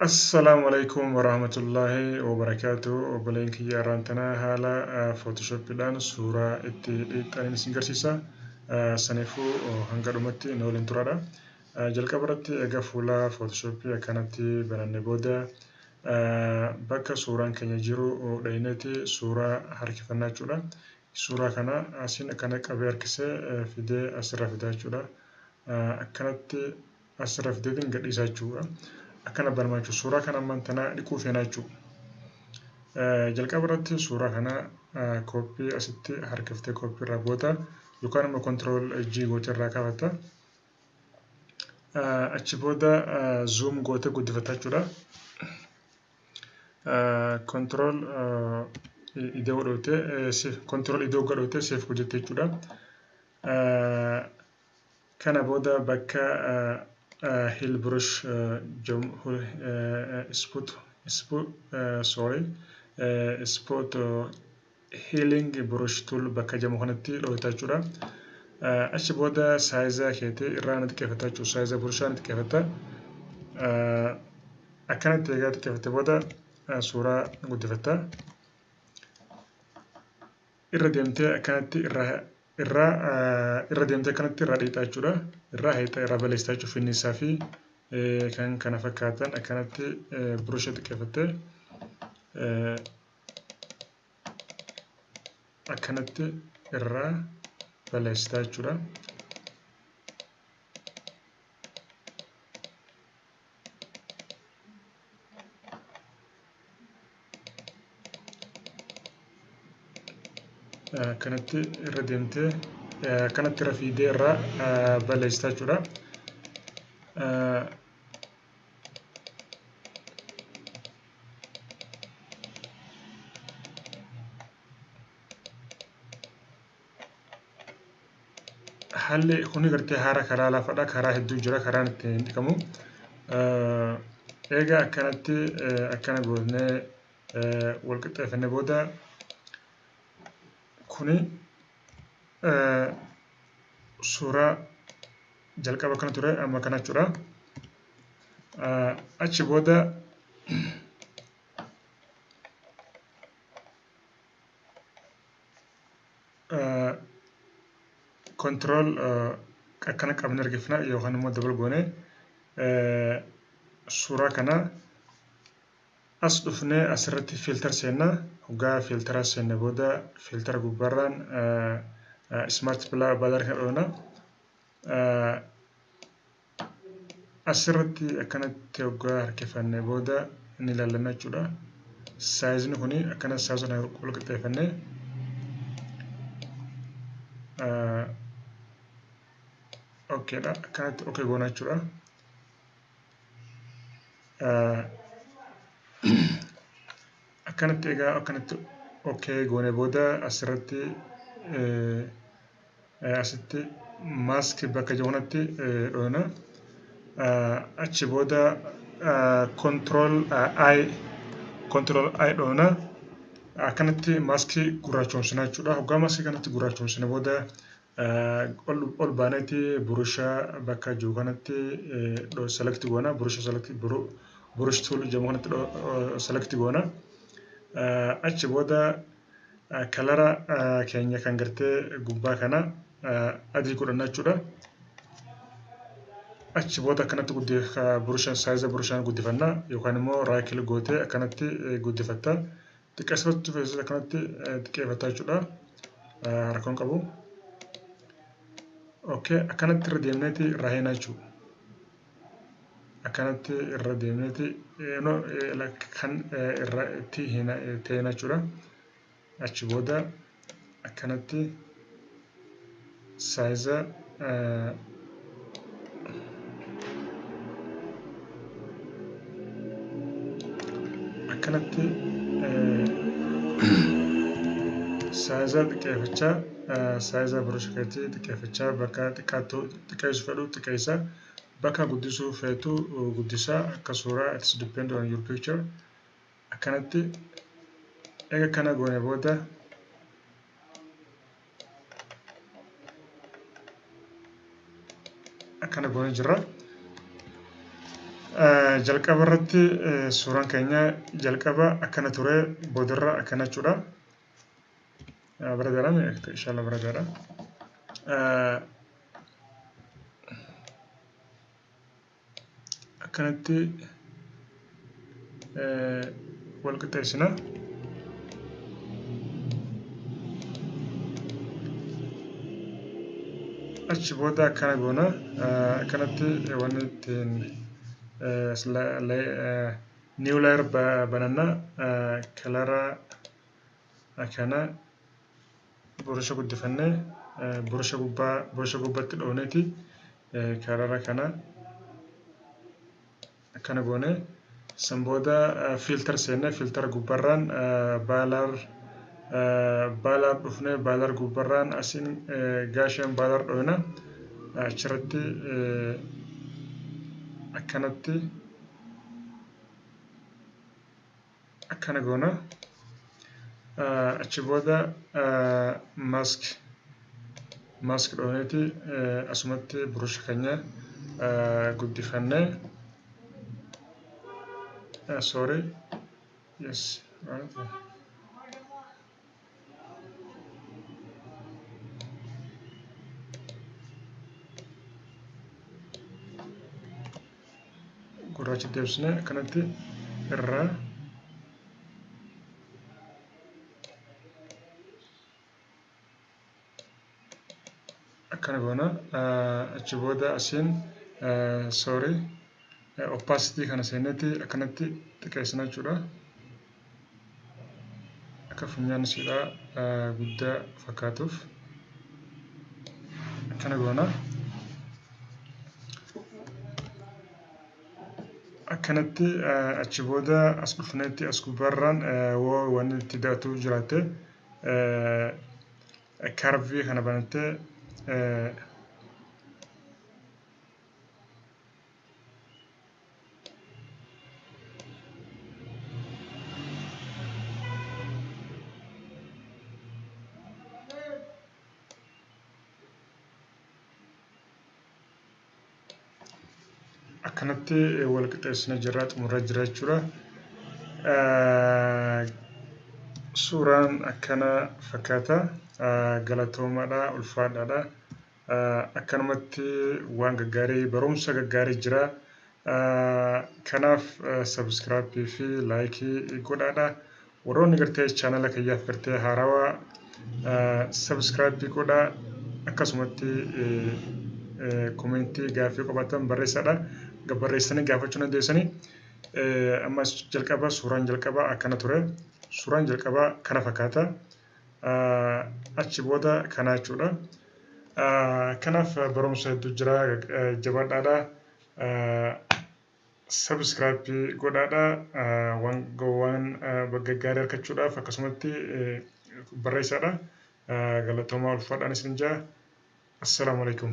السلام عليكم ورحمة الله وبركاته وبلينك يا رانتنا هلا فوتوشوب الآن صورة أنا نسنجر سيسا سنفو هنقدمتي نولين ترادا جل كبرتي أجا فولا فوتوشوب كانت بنان بودا بكا صورة كان يجرو دينتي صورة حركة فناجولا صورة كنا أسين كانك أبير كسي فيدي أسرع فيدا جولا كانت أسرع فيدين قد إساجولا akkana barmaachuu suuraa kana ammantanaa dhiquu feenaa jechuudha. Jalqaba irratti suuraa kana kooppii asitti harkiftee kooppii irraa goota yookaan immoo kontirool G goota irraa kaafata. Achi booda zuum goota guddifataa jechuudha. Kontirool idoo godhatee kontirool idoo godhatee seef hojjettee jechuudha. Kana booda bakka hill brush spot healing brush tool bakka jamu kanatti dhooftaa jechuudha. Achi booda saayizaa keetii irraa xiqqeeffataa jechuudha. Saayizaa brushaa xiqqeeffata. Akkanatti egaa xiqqeeffatte booda suuraa guddifatta. Irra deemtee akkanatti irra deemtee kanatti irraa dhiitaa jechuudha. Irraa hiitaa irraa balleessitaa jechuudha. Finnisaa fi kan kana fakkaatan akkanatti burusha xiqqeeffattee akkanatti irraa balleessitaa jechuudha. Kanatti irra deemtee kanatti irra fiidee irraa balleessitaa jechuudha. Haalli kuni gartee haara karaa lafaadha. Karaa hedduu jira. Karaan ittiin dhiqamu. Egaa akkanatti akkana goonee wal qixxeeffannee booda kuni suuraa jalqaba kana ture amma kana jechuudha. Achi booda kontirool akkana qabnee argifna yookaan immoo dabal goonee suuraa kana as dhufnee asirratti fiiltar seenna. Hoggaa fiiltara seenne booda fiiltara gubbaarraan smart baadar kan dhoofna. Asirratti akkanatti hoggaa harkifannee booda ni ilaallanna jechuudha. Saayizni kuni akkana saayizii wal qixxeeffannee okeedha. Akkanatti okee goona jechuudha. Akkanatti egaa akkanatti okee goone booda asirratti asitti maaskii bakka jiru kanatti dhoofna. Achi booda kontirool I dhoofna. Akkanatti maaskii gurraachoomsina jechuudha. Hoggaa maaskii kanatti gurraachoomsine booda ol baaneeti burusha bakka jiru kanatti selekti goona. Burusha selekti burush tool jedhamu kanatti selekti goona. Achi booda kalara keenya kan gartee gubbaa kana adii godhanna jechuudha. Achi booda akkanatti burushaan saayiza burushaan guddifanna yookaan immoo raayikil gootee akkanatti guddifatta. Xiqqeessifachuu feesisa akkanatti xiqqeeffataa jechuudha. Rakkoon qabu. Okay, akkanatti irra deemneeti irraa heenaa jechuudha. Akkanatti irra deemneeti kan irra itti heenaa jechuudha. Achi booda akkanatti saayiza akkanatti saayiza xiqqeeffachaa saayiza burusha keetii xiqqeeffachaa bakka xiqqeessu fedhu xiqqeessa bakka guddisuu feetu guddisaa akka suuraa it's depend on your picture. Akkanatti eega kana goone booda akkana goone jirra. jalqaba irratti suuraan keenya jalqaba akkana ture boodarra akkana jechuudha. Barataadhaan inshallah barataadha. Akkanatti wal qixxeessina. Achi booda akkana goona akkanatti wanni ittiin new layer bananna kalara akkana burusha guddifannee burusha gubbaatti dhooneeti kalara kana akkana goone san booda filter seenne filter gubbarraan baalar dhufne baalar gubbarraan asin gaashaan baalar dhoona achirratti akkanatti akkana goona achi booda mask dhooneeti asumatti burusha keenya guddifannee sorry yes right. Gurraacha deebisnee akkanatti irraa akkana goona achi booda asiin sorry opacity kana seeneeti akkanatti xiqqeessina jechuudha. Akka funyaan siidhaa guddaa fakkaatuuf akkana goona. Akkanatti achi booda as dhufneetti as gubbaarraan wanni itti daatu jiraate karvii kana banattee akkanatti wal qixxeessina jirra xumurra jira jechuudha. Suuraan akkana fakkaata. Galatoomaadha, ulfaadhaadha. Akkanumatti waan gaggaarii barumsa gaggaarii jira. Kanaaf subscribe fi like godhaadha. Warroonni gartee channel kiyyaaf gartee haarawaa subscribe godhaa akkasumatti komentii gaaffii qabaatan barreessadha. Barreessanii gaafachuu dandeessanii. Ammas jalqaba suuraan jalqaba akkana ture. Suuraan jalqaba kana fakkaata. Achi booda kana jechuudha. Kanaaf barumsa hedduu jira jabaadhaadha. Subscribe godhaadha. Waan gaggaarii argachuudhaaf akkasumatti barreessadha. Galatoomaa ulfaadhaan isin jaa. Assalaamu alaikum.